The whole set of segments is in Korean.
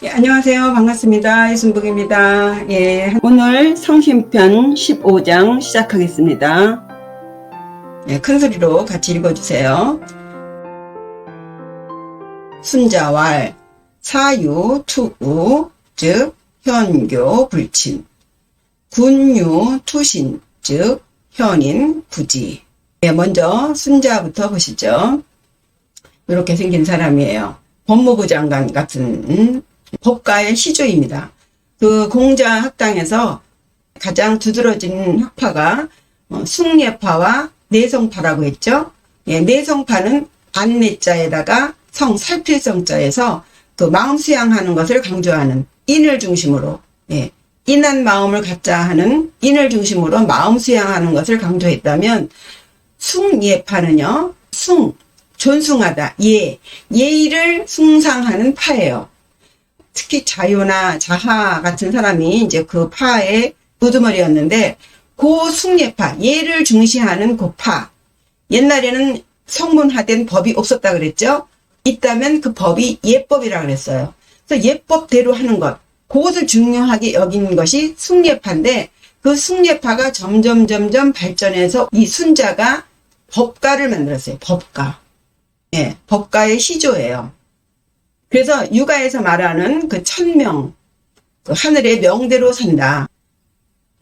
안녕하세요. 반갑습니다. 이순복입니다. 오늘 성심편 15장 시작하겠습니다. 큰 소리로 같이 읽어주세요. 순자왈, 사유, 투우, 즉 현교, 불친, 군유, 투신, 즉 현인, 부지. 먼저 순자부터 보시죠. 이렇게 생긴 사람이에요. 법무부 장관 같은 법가의 시조입니다. 그 공자 학당에서 가장 두드러진 학파가 숭례파와 내성파라고 했죠. 내성파는 안내자에다가 성 살필성자에서 그 마음 수양하는 것을 강조하는 인을 중심으로, 인한 마음을 갖자 하는 인을 중심으로 마음 수양하는 것을 강조했다면, 숭예파는요, 존숭하다, 예의를 숭상하는 파예요. 특히 자유나 자하 같은 사람이 이제 그 파의 우두머리였는데, 숭례파, 예를 중시하는 그 파. 옛날에는 성문화된 법이 없었다 그랬죠? 있다면 그 법이 예법이라고 그랬어요. 그래서 예법대로 하는 것, 그것을 중요하게 여긴 것이 숭례파인데, 그 숭례파가 점점 발전해서 이 순자가 법가를 만들었어요. 법가. 법가의 시조예요. 그래서 육아에서 말하는 그 천명, 그 하늘의 명대로 산다.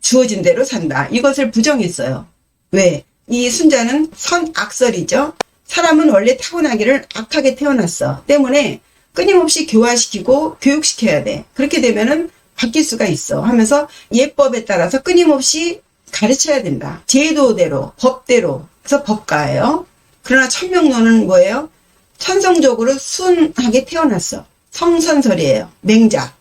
주어진 대로 산다. 이것을 부정했어요. 왜? 이 순자는 선악설이죠. 사람은 원래 타고나기를 악하게 태어났어. 때문에 끊임없이 교화시키고 교육시켜야 돼. 그렇게 되면은 바뀔 수가 있어. 하면서 예법에 따라서 끊임없이 가르쳐야 된다. 제도대로, 법대로. 그래서 법가예요. 그러나 천명론은 뭐예요? 천성적으로 순하게 태어났어. 성선설이에요. 맹자.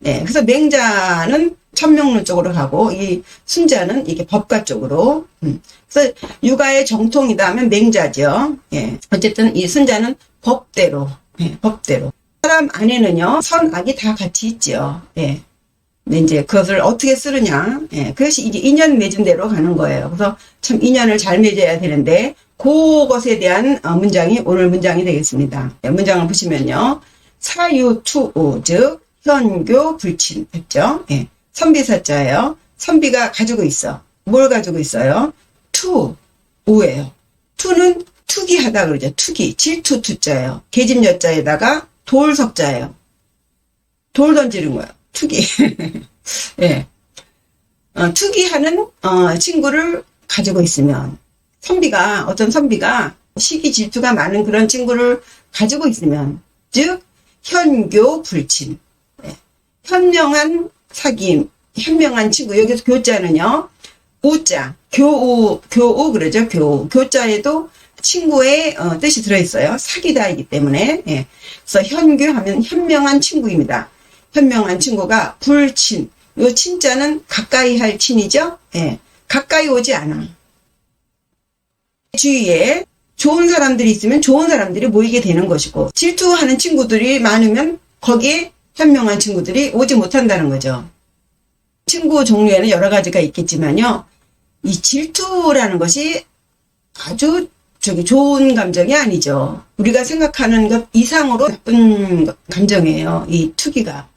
그래서 맹자는 천명론 쪽으로 가고, 이 순자는 이게 법가 쪽으로. 그래서 육아의 정통이다 하면 맹자죠. 어쨌든 이 순자는 법대로, 법대로. 사람 안에는요, 선악이 다 같이 있죠. 근데 이제 그것을 어떻게 쓰느냐. 그것이 이제 인연 맺은 대로 가는 거예요. 그래서 참 인연을 잘 맺어야 되는데, 그것에 대한 문장이 오늘 문장이 되겠습니다. 문장을 보시면요. 사유투우, 즉 현교 불친 했죠. 선비사자예요. 선비가 가지고 있어. 뭘 가지고 있어요? 우예요. 투는 투기하다 그러죠. 투기, 질투 투자예요. 계집 여자에다가 돌석자예요. 돌 던지는 거예요. 투기. 투기하는 친구를 가지고 있으면, 어떤 선비가 시기 질투가 많은 그런 친구를 가지고 있으면, 즉 현교 불친, 현명한 사귐, 현명한 친구. 여기서 교자는요, 우자, 교우 그러죠. 교자에도 친구의 뜻이 들어있어요. 사귀다이기 때문에. 그래서 현교하면 현명한 친구입니다. 현명한 친구가 불친, 요 친자는 가까이 할 친이죠. 가까이 오지 않아. 주위에 좋은 사람들이 있으면 좋은 사람들이 모이게 되는 것이고, 질투하는 친구들이 많으면 거기에 현명한 친구들이 오지 못한다는 거죠. 친구 종류에는 여러 가지가 있겠지만요, 이 질투라는 것이 아주 좋은 감정이 아니죠. 우리가 생각하는 것 이상으로 나쁜 감정이에요, 이 투기가.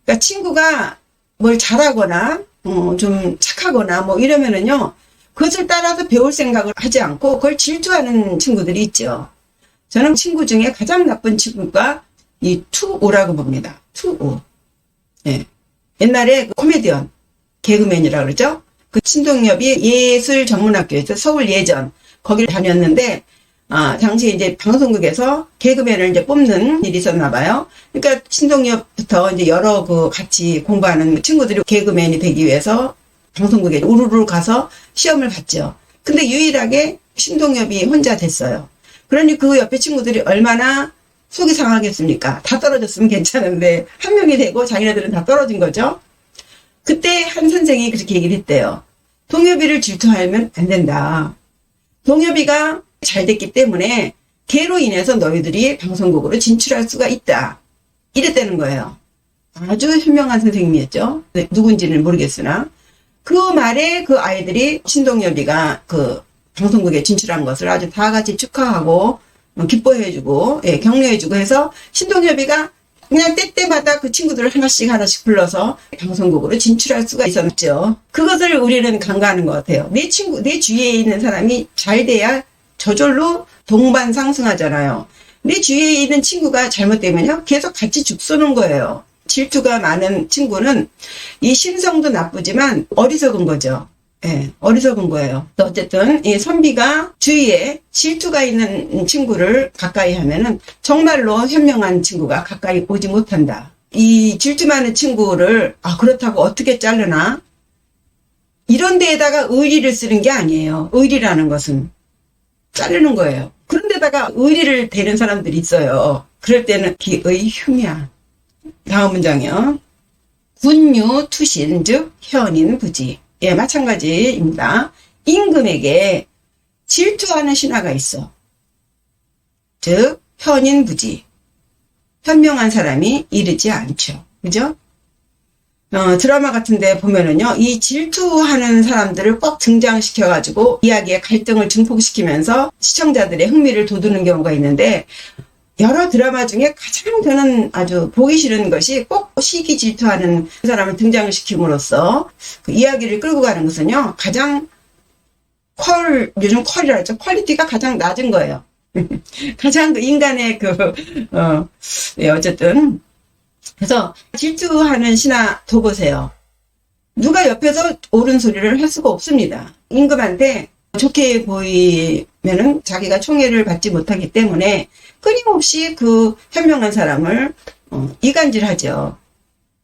그러니까 친구가 뭘 잘하거나 좀 착하거나 뭐 이러면은요, 그것을 따라서 배울 생각을 하지 않고 그걸 질투하는 친구들이 있죠. 저는 친구 중에 가장 나쁜 친구가 이 투우라고 봅니다. 투우. 옛날에 코미디언, 개그맨이라고 그러죠. 그 신동엽이 예술 전문학교에서 서울 예전 거기를 다녔는데, 당시에 이제 방송국에서 개그맨을 이제 뽑는 일이 있었나 봐요. 그러니까 신동엽부터 이제 여러 같이 공부하는 친구들이 개그맨이 되기 위해서 방송국에 우르르 가서 시험을 봤죠. 근데 유일하게 신동엽이 혼자 됐어요. 그러니 그 옆에 친구들이 얼마나 속이 상하겠습니까? 다 떨어졌으면 괜찮은데 한 명이 되고 자기네들은 다 떨어진 거죠. 그때 한 선생이 그렇게 얘기를 했대요. 동엽이를 질투하면 안 된다. 동엽이가 잘 됐기 때문에 걔로 인해서 너희들이 방송국으로 진출할 수가 있다. 이랬다는 거예요. 아주 현명한 선생님이었죠. 누군지는 모르겠으나. 그 말에 그 아이들이 신동엽이가 그 방송국에 진출한 것을 아주 다 같이 축하하고 기뻐해주고 격려해주고 해서 신동엽이가 그냥 때때마다 그 친구들을 하나씩 하나씩 불러서 방송국으로 진출할 수가 있었죠. 그것을 우리는 간과하는 것 같아요. 내 친구, 내 주위에 있는 사람이 잘 돼야 저절로 동반상승하잖아요. 내 주위에 있는 친구가 잘못되면요, 계속 같이 죽서는 거예요. 질투가 많은 친구는 이 심성도 나쁘지만 어리석은 거죠. 예, 어리석은 거예요. 어쨌든 이 선비가 주위에 질투가 있는 친구를 가까이 하면은 정말로 현명한 친구가 가까이 오지 못한다. 이 질투 많은 친구를 그렇다고 어떻게 자르나? 이런 데에다가 의리를 쓰는 게 아니에요. 의리라는 것은 자르는 거예요. 그런 데다가 의리를 대는 사람들이 있어요. 그럴 때는 기의 흉야. 다음 문장이요. 군유 투신 즉 현인 부지. 예, 마찬가지입니다. 임금에게 질투하는 신하가 있어. 즉 현인 부지. 현명한 사람이 이르지 않죠. 그죠? 드라마 같은 데 보면은요, 이 질투하는 사람들을 꼭 등장시켜가지고 이야기의 갈등을 증폭시키면서 시청자들의 흥미를 돋우는 경우가 있는데, 여러 드라마 중에 가장 저는 아주 보기 싫은 것이 꼭 시기 질투하는 그 사람을 등장시킴으로써 그 이야기를 끌고 가는 것은요, 가장 요즘 퀄이라 하죠. 퀄리티가 가장 낮은 거예요. 가장 그 인간의 어쨌든. 그래서 질투하는 신하 둬보세요. 누가 옆에서 옳은 소리를 할 수가 없습니다. 임금한테 좋게 보이면은 자기가 총애를 받지 못하기 때문에 끊임없이 그 현명한 사람을 이간질하죠.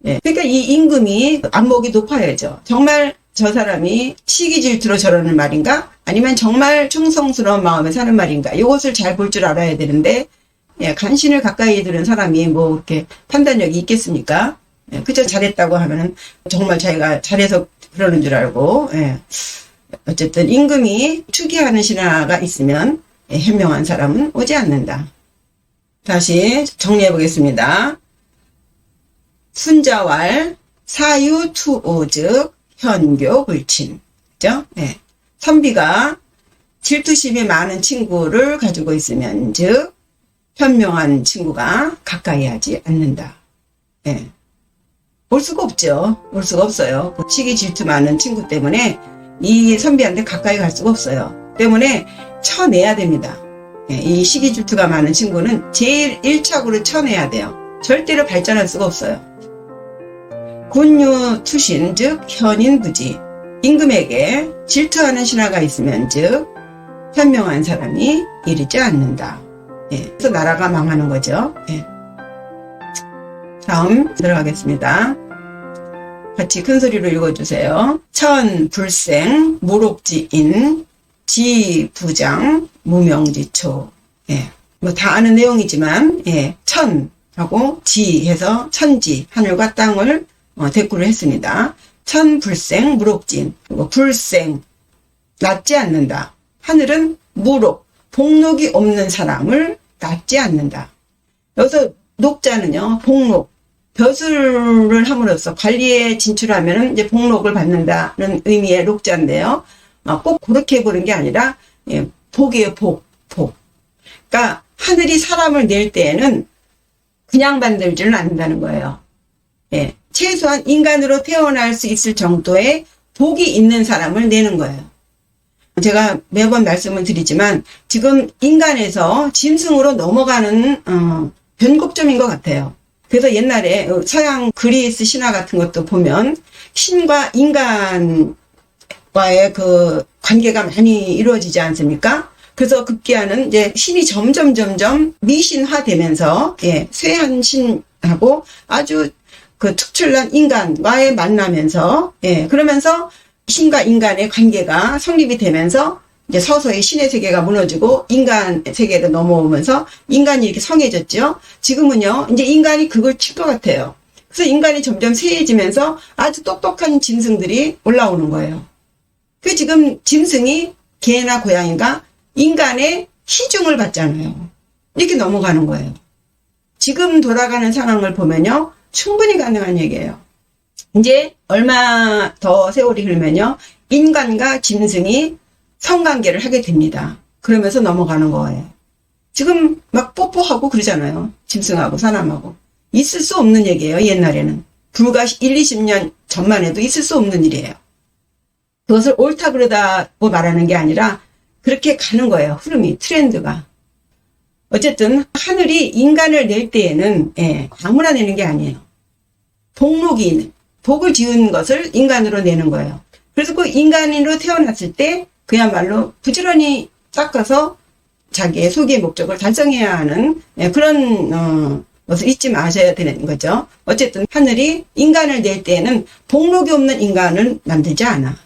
예. 그러니까 이 임금이 안목이 높아야죠. 정말 저 사람이 시기 질투로 저러는 말인가? 아니면 정말 충성스러운 마음에 사는 말인가? 이것을 잘 볼 줄 알아야 되는데, 예, 간신을 가까이 두는 사람이 뭐 이렇게 판단력이 있겠습니까? 예, 그저 잘했다고 하면은 정말 자기가 잘해서 그러는 줄 알고, 예. 어쨌든 임금이 추기하는 신하가 있으면 현명한 사람은 오지 않는다. 다시 정리해 보겠습니다. 순자왈 사유투오 즉 현교불친. 그죠? 네. 선비가 질투심이 많은 친구를 가지고 있으면 즉 현명한 친구가 가까이 하지 않는다. 네. 올 수가 없죠. 올 수가 없어요. 그 시기 질투 많은 친구 때문에 이 선비한테 가까이 갈 수가 없어요. 때문에 쳐내야 됩니다. 이 시기 질투가 많은 친구는 제일 1착으로 쳐내야 돼요. 절대로 발전할 수가 없어요. 군유 투신 즉 현인 부지. 임금에게 질투하는 신하가 있으면 즉 현명한 사람이 이르지 않는다. 예, 그래서 나라가 망하는 거죠. 예. 다음 들어가겠습니다. 같이 큰 소리로 읽어주세요. 천불생 무록지인 지부장 무명지초. 예, 뭐 다 아는 내용이지만, 예, 천하고 지해서 천지, 하늘과 땅을 대꾸를 했습니다. 천불생 무록진. 그리고 불생, 낫지 않는다. 하늘은 무록, 복록이 없는 사람을 낫지 않는다. 여기서 녹자는요, 복록, 벼슬을 함으로써 관리에 진출하면 이제 복록을 받는다는 의미의 녹자인데요. 꼭 그렇게 보는 게 아니라, 예, 복이에요, 복. 그러니까 하늘이 사람을 낼 때에는 그냥 만들지는 않는다는 거예요. 예, 최소한 인간으로 태어날 수 있을 정도의 복이 있는 사람을 내는 거예요. 제가 매번 말씀을 드리지만 지금 인간에서 짐승으로 넘어가는 변곡점인 것 같아요. 그래서 옛날에 서양 그리스 신화 같은 것도 보면 신과 인간과의 그 관계가 많이 이루어지지 않습니까? 그래서 급기야는 이제 신이 점점 미신화되면서, 예, 쇠한 신하고 아주 그 특출난 인간과의 만나면서, 예, 그러면서 신과 인간의 관계가 성립이 되면서 이제 서서히 신의 세계가 무너지고 인간 세계로 넘어오면서 인간이 이렇게 성해졌죠. 지금은요, 이제 인간이 그걸 칠 것 같아요. 그래서 인간이 점점 세해지면서 아주 똑똑한 짐승들이 올라오는 거예요. 그 지금 짐승이 개나 고양이가 인간의 희중을 받잖아요. 이렇게 넘어가는 거예요. 지금 돌아가는 상황을 보면요, 충분히 가능한 얘기예요. 이제 얼마 더 세월이 흐르면요, 인간과 짐승이 성관계를 하게 됩니다. 그러면서 넘어가는 거예요. 지금 막 뽀뽀하고 그러잖아요. 짐승하고 사람하고. 있을 수 없는 얘기예요. 옛날에는. 불과 1, 20년 전만 해도 있을 수 없는 일이에요. 그것을 옳다 그러다고 말하는 게 아니라 그렇게 가는 거예요. 흐름이, 트렌드가. 어쨌든 하늘이 인간을 낼 때에는 아무나 내는 게 아니에요. 복록이, 복을 지은 것을 인간으로 내는 거예요. 그래서 그 인간으로 태어났을 때 그야말로 부지런히 닦아서 자기의 소기의 목적을 달성해야 하는 그런 것을 잊지 마셔야 되는 거죠. 어쨌든 하늘이 인간을 낼 때에는 복록이 없는 인간을 만들지 않아.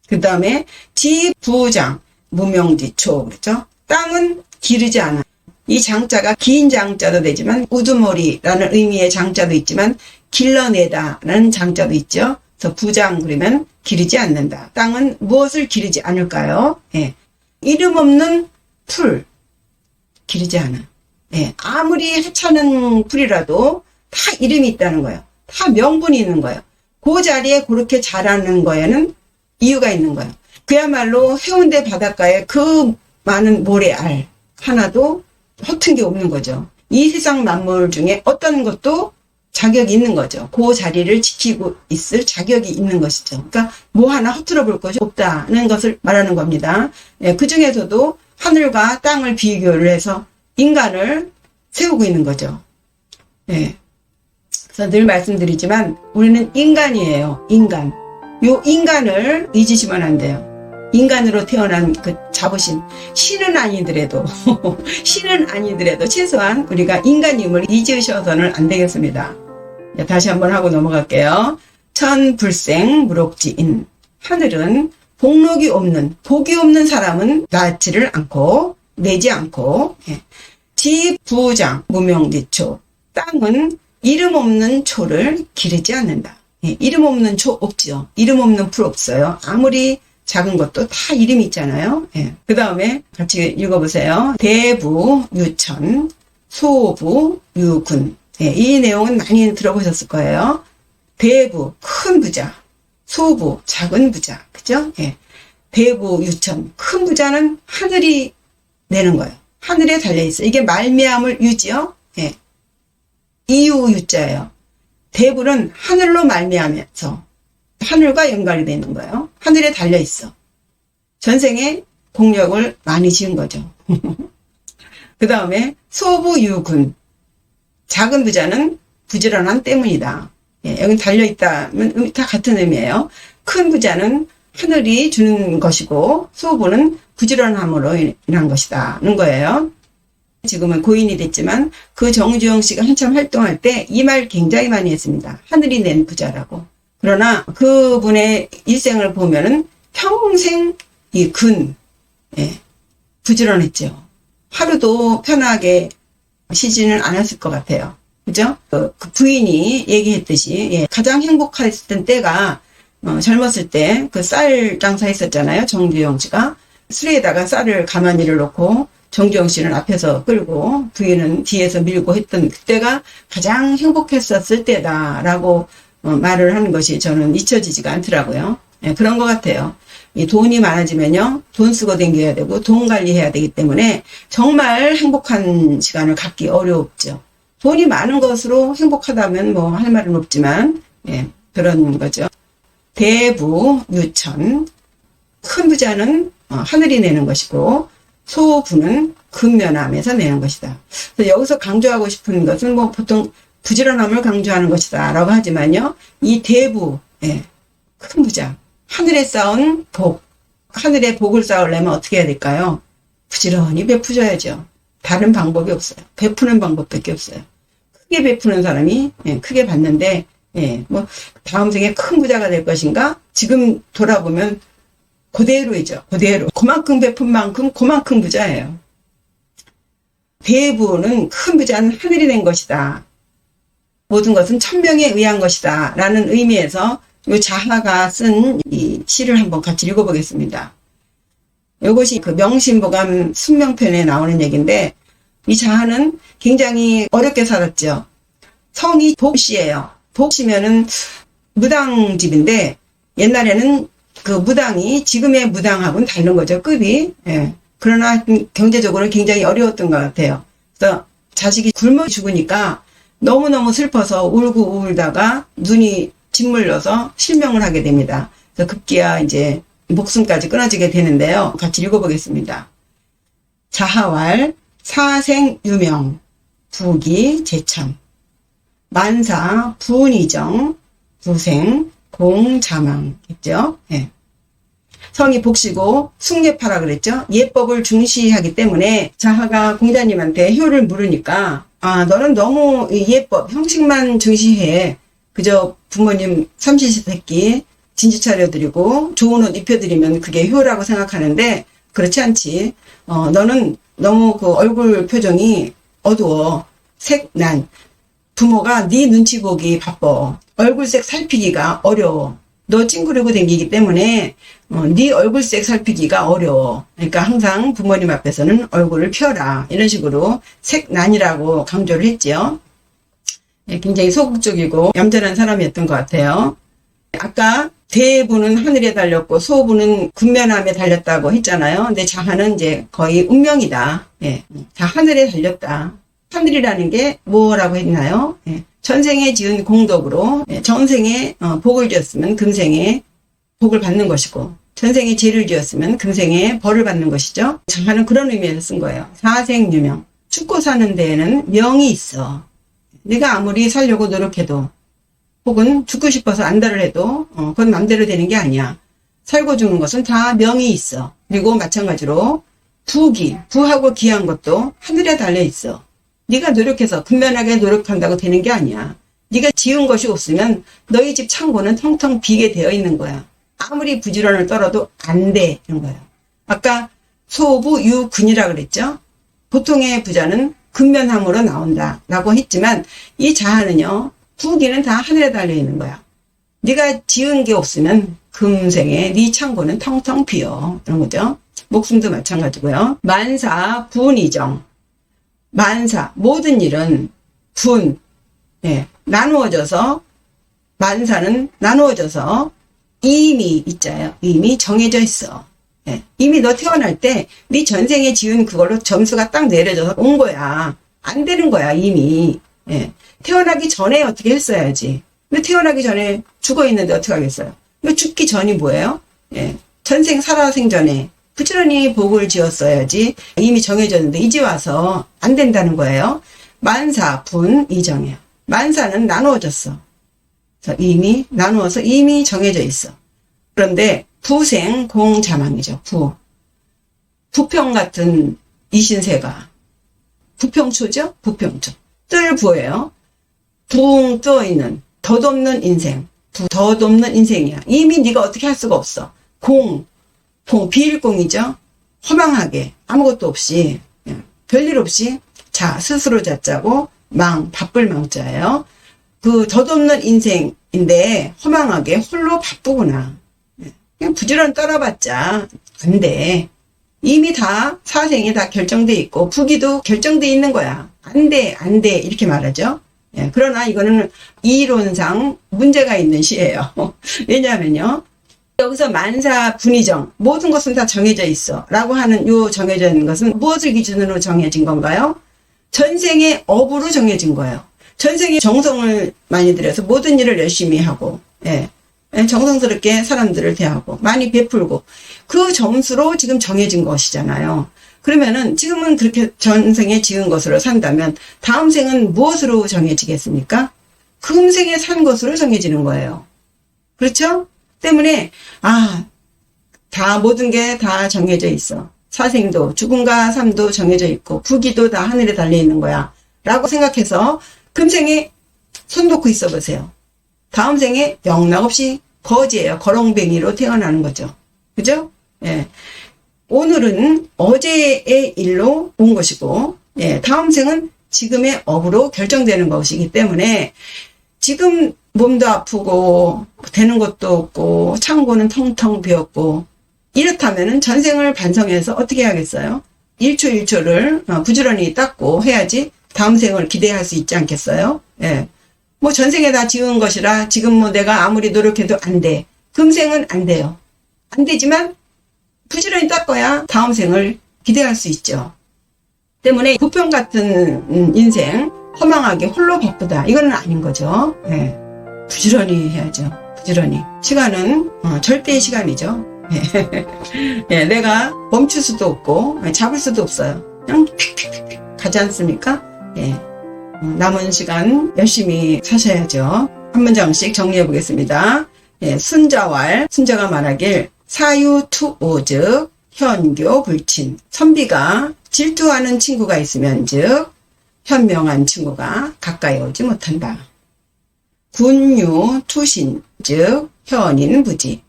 그 다음에 지부장, 무명지초, 그렇죠? 땅은 기르지 않아. 이 장자가 긴 장자도 되지만 우두머리라는 의미의 장자도 있지만 길러내다라는 장자도 있죠. 그래서 부장 그러면 기르지 않는다. 땅은 무엇을 기르지 않을까요? 이름 없는 풀 기르지 않아. 아무리 하찮은 풀이라도 다 이름이 있다는 거예요. 다 명분이 있는 거예요. 그 자리에 그렇게 자라는 거에는 이유가 있는 거예요. 그야말로 해운대 바닷가에 그 많은 모래알 하나도 허튼 게 없는 거죠. 이 세상 만물 중에 어떤 것도 자격이 있는 거죠. 그 자리를 지키고 있을 자격이 있는 것이죠. 그러니까 뭐 하나 허틀어 볼 것이 없다는 것을 말하는 겁니다. 그 중에서도 하늘과 땅을 비교를 해서 인간을 세우고 있는 거죠. 그래서 늘 말씀드리지만 우리는 인간이에요. 인간. 요 인간을 잊으시면 안 돼요. 인간으로 태어난 그 자부심. 신은 아니더라도 신은 아니더라도 최소한 우리가 인간임을 잊으셔서는 안 되겠습니다. 다시 한번 하고 넘어갈게요. 천불생 무록지인. 하늘은 복록이 없는, 복이 없는 사람은 낳지를 않고 내지 않고, 지부장 무명지초. 땅은 이름 없는 초를 기르지 않는다. 이름 없는 초 없죠. 이름 없는 풀 없어요. 아무리 작은 것도 다 이름이 있잖아요. 그 다음에 같이 읽어보세요. 대부 유천, 소부 유군. 이 내용은 많이 들어보셨을 거예요. 대부, 큰 부자. 소부, 작은 부자. 그죠? 대부 유천, 큰 부자는 하늘이 내는 거예요. 하늘에 달려있어요. 이게 말미암을 유지요. 이유 유자예요. 대부는 하늘로 말미암아서 하늘과 연관이 되는 거예요. 하늘에 달려있어. 전생에 공력을 많이 지은 거죠. 그 다음에 소부유군. 작은 부자는 부지런함 때문이다. 여기 달려있다면 다 같은 의미예요. 큰 부자는 하늘이 주는 것이고 소부는 부지런함으로 인한 것이다는 거예요. 지금은 고인이 됐지만 그 정주영 씨가 한참 활동할 때 이 말 굉장히 많이 했습니다. 하늘이 낸 부자라고. 그러나 그분의 일생을 보면은 평생 부지런했죠. 하루도 편하게 쉬지는 않았을 것 같아요. 그죠? 그 부인이 얘기했듯이 가장 행복했던 때가 젊었을 때 그 쌀 장사 했었잖아요. 정주영 씨가 수레에다가 쌀을 가마니를 놓고 정주영 씨는 앞에서 끌고 부인은 뒤에서 밀고 했던 그때가 가장 행복했었을 때다라고 말을 하는 것이 저는 잊혀지지가 않더라고요. 그런 것 같아요. 이 돈이 많아지면요, 돈 쓰고 댕겨야 되고 돈 관리해야 되기 때문에 정말 행복한 시간을 갖기 어렵죠. 돈이 많은 것으로 행복하다면 뭐 할 말은 없지만 그런 거죠. 대부 유천, 큰 부자는 하늘이 내는 것이고 소부는 근면함에서 내는 것이다. 그래서 여기서 강조하고 싶은 것은 뭐 보통 부지런함을 강조하는 것이다 라고 하지만요, 이 대부, 큰 부자, 하늘에 쌓은 복, 하늘에 복을 쌓으려면 어떻게 해야 될까요? 부지런히 베푸셔야죠. 다른 방법이 없어요. 베푸는 방법밖에 없어요. 크게 베푸는 사람이 크게 받는데, 뭐 다음 생에 큰 부자가 될 것인가? 지금 돌아보면 그대로이죠. 그대로. 그만큼 베푼 만큼 그만큼 부자예요. 대부는 큰 부자는 하늘이 낸 것이다. 모든 것은 천명에 의한 것이다. 라는 의미에서 이 자하가 쓴 이 시를 한번 같이 읽어보겠습니다. 이것이 그 명심보감 순명편에 나오는 얘기인데, 이 자하는 굉장히 어렵게 살았죠. 성이 복씨예요. 복씨면은 무당집인데, 옛날에는 그 무당이 지금의 무당하고는 다른 거죠. 급이. 그러나 경제적으로 굉장히 어려웠던 것 같아요. 그래서 자식이 굶어 죽으니까 너무너무 슬퍼서 울고 울다가 눈이 짓물러서 실명을 하게 됩니다. 그래서 급기야 이제 목숨까지 끊어지게 되는데요. 같이 읽어보겠습니다. 자하왈 사생유명 부기 제참 만사 부니정 부생 공자망. 예. 성이 복시고 숭례파라 그랬죠. 예법을 중시하기 때문에 자하가 공자님한테 효를 물으니까 너는 너무 예법 형식만 중시해. 그저 부모님 삼시세끼 진지 차려드리고 좋은 옷 입혀드리면 그게 효라고 생각하는데 그렇지 않지. 너는 너무 그 얼굴 표정이 어두워. 색난. 부모가 네 눈치 보기 바빠. 얼굴색 살피기가 어려워. 너 찡그리고 다니기 때문에 네 얼굴색 살피기가 어려워. 그러니까 항상 부모님 앞에서는 얼굴을 펴라. 이런 식으로 색난이라고 강조를 했죠. 굉장히 소극적이고 얌전한 사람이었던 것 같아요. 아까 대부는 하늘에 달렸고 소부는 근면함에 달렸다고 했잖아요. 근데 자하는 이제 거의 운명이다. 예. 다 하늘에 달렸다. 하늘이라는 게 뭐라고 했나요? 예. 전생에 지은 공덕으로 전생에 복을 지었으면 금생에 복을 받는 것이고 전생에 죄를 지었으면 금생에 벌을 받는 것이죠. 자하는 그런 의미에서 쓴 거예요. 사생유명. 죽고 사는 데에는 명이 있어. 내가 아무리 살려고 노력해도 혹은 죽고 싶어서 안달을 해도 그건 맘대로 되는 게 아니야. 살고 죽는 것은 다 명이 있어. 그리고 마찬가지로 부하고 기한 것도 하늘에 달려있어. 네가 노력해서 근면하게 노력한다고 되는 게 아니야. 네가 지은 것이 없으면 너희 집 창고는 텅텅 비게 되어 있는 거야. 아무리 부지런을 떨어도 안 돼. 이런 거야. 아까 소부 유근이라 그랬죠. 보통의 부자는 근면함으로 나온다 라고 했지만 이 자하는요. 부기는 다 하늘에 달려있는 거야. 네가 지은 게 없으면 금생에 네 창고는 텅텅 비어. 이런 거죠. 목숨도 마찬가지고요. 만사 분이정. 만사 모든 일은 분 나누어져서 만사는 나누어져서 이미 있자요. 이미 정해져 있어. 이미 너 태어날 때 네 전생에 지은 그걸로 점수가 딱 내려져서 온 거야. 안 되는 거야 이미. 태어나기 전에 어떻게 했어야지. 근데 태어나기 전에 죽어 있는데 어떻게 하겠어요. 이거 죽기 전이 뭐예요? 전생 살아생전에 부지런히 복을 지었어야지. 이미 정해졌는데 이제 와서 안 된다는 거예요. 만사 분 이정이에요. 만사는 나누어졌어. 이미 나누어서 이미 정해져 있어. 그런데 부생 공자망이죠. 부평 같은 이신세가 부평초죠. 부평초. 뜰부예요. 붕 떠있는 덧없는 인생. 덧없는 인생이야. 이미 네가 어떻게 할 수가 없어. 비일공이죠. 허망하게 아무것도 없이 별일 없이 자 스스로 자자고 바쁠 망자예요. 그 덧없는 인생인데 허망하게 홀로 바쁘구나. 그냥 부지런 떨어봤자 안 돼. 이미 다 사생이 다 결정돼 있고 부기도 결정돼 있는 거야. 안 돼 이렇게 말하죠. 그러나 이거는 이론상 문제가 있는 시예요. 왜냐하면요. 여기서 만사 분이정 모든 것은 다 정해져 있어 라고 하는 요 정해져 있는 것은 무엇을 기준으로 정해진 건가요? 전생의 업으로 정해진 거예요. 전생에 정성을 많이 들여서 모든 일을 열심히 하고 정성스럽게 사람들을 대하고 많이 베풀고 그 점수로 지금 정해진 것이잖아요. 그러면은 지금은 그렇게 전생에 지은 것으로 산다면 다음 생은 무엇으로 정해지겠습니까? 금생에 산 것으로 정해지는 거예요. 그렇죠? 때문에 다 모든 게 다 정해져 있어. 사생도 죽음과 삶도 정해져 있고 부기도 다 하늘에 달려 있는 거야 라고 생각해서 금생에 손 놓고 있어 보세요. 다음 생에 영락없이 거지예요. 거렁뱅이로 태어나는 거죠. 그죠? 오늘은 어제의 일로 온 것이고 다음 생은 지금의 업으로 결정되는 것이기 때문에 지금 몸도 아프고 되는 것도 없고 창고는 텅텅 비었고 이렇다면은 전생을 반성해서 어떻게 하겠어요? 1초 1초를 부지런히 닦고 해야지 다음 생을 기대할 수 있지 않겠어요? 뭐 전생에 다 지은 것이라 지금 뭐 내가 아무리 노력해도 안 돼. 금생은 안 돼요. 안 되지만 부지런히 닦아야 다음 생을 기대할 수 있죠. 때문에 부평 같은 인생, 허망하게 홀로 바쁘다. 이거는 아닌 거죠. 예. 부지런히 해야죠. 부지런히. 시간은 절대의 시간이죠. 예. 예, 내가 멈출 수도 없고 잡을 수도 없어요. 그냥 픽픽픽픽 가지 않습니까? 예. 남은 시간 열심히 사셔야죠. 한 문장씩 정리해 보겠습니다. 예, 순자왈, 순자가 말하길 사유투오 즉 현교 불친. 선비가 질투하는 친구가 있으면 즉 현명한 친구가 가까이 오지 못한다. 군유 투신 즉 현인 부지.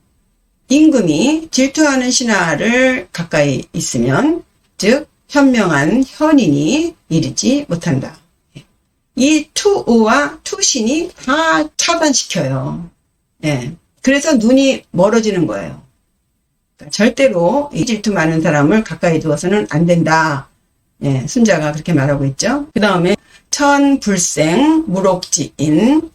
임금이 질투하는 신하를 가까이 있으면 즉 현명한 현인이 이르지 못한다. 이 투우와 투신이 다 차단시켜요. 예. 그래서 눈이 멀어지는 거예요. 그러니까 절대로 이 질투 많은 사람을 가까이 두어서는 안 된다. 예, 순자가 그렇게 말하고 있죠. 그 다음에 천불생 무록지인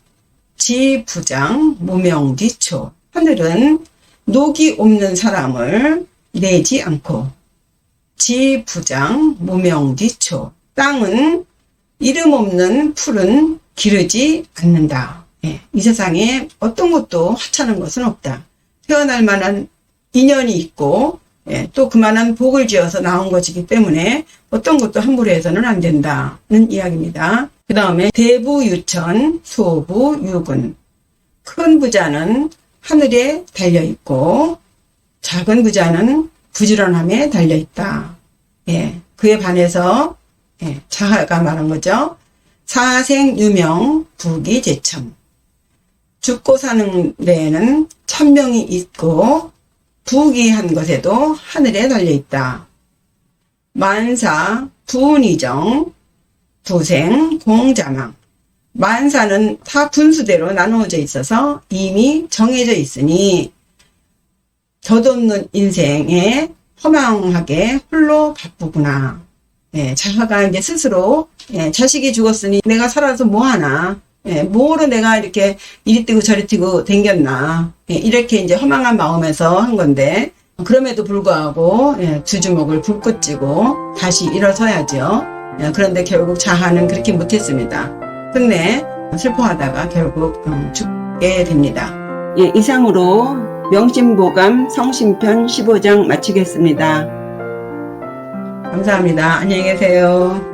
지부장 무명뒤초. 하늘은 녹이 없는 사람을 내지 않고 지부장 무명뒤초. 땅은 이름 없는 풀은 기르지 않는다. 예, 이 세상에 어떤 것도 하찮은 것은 없다. 태어날 만한 인연이 있고 예, 또 그만한 복을 지어서 나온 것이기 때문에 어떤 것도 함부로 해서는 안 된다는 이야기입니다. 그 다음에 대부유천 소부유군. 큰 부자는 하늘에 달려있고 작은 부자는 부지런함에 달려있다. 예, 그에 반해서 예, 자하가 말한 거죠. 사생유명 부귀제천. 죽고 사는 데에는 천명이 있고 부귀한 것에도 하늘에 달려있다. 만사 부운이정 부생 공자망. 만사는 다 분수대로 나누어져 있어서 이미 정해져 있으니 덧없는 인생에 허망하게 홀로 바쁘구나. 예, 자하가 이제 스스로 예, 자식이 죽었으니 내가 살아서 뭐하나, 예, 뭐로 내가 이렇게 이리 뛰고 저리 뛰고 댕겼나, 예, 이렇게 이제 허망한 마음에서 한 건데 그럼에도 불구하고 예, 두 주먹을 불꽃 쥐고 다시 일어서야죠. 예, 그런데 결국 자하는 그렇게 못했습니다. 끝내 슬퍼하다가 결국 죽게 됩니다. 예, 이상으로 명심보감 성심편 15장 마치겠습니다. 감사합니다. 안녕히 계세요.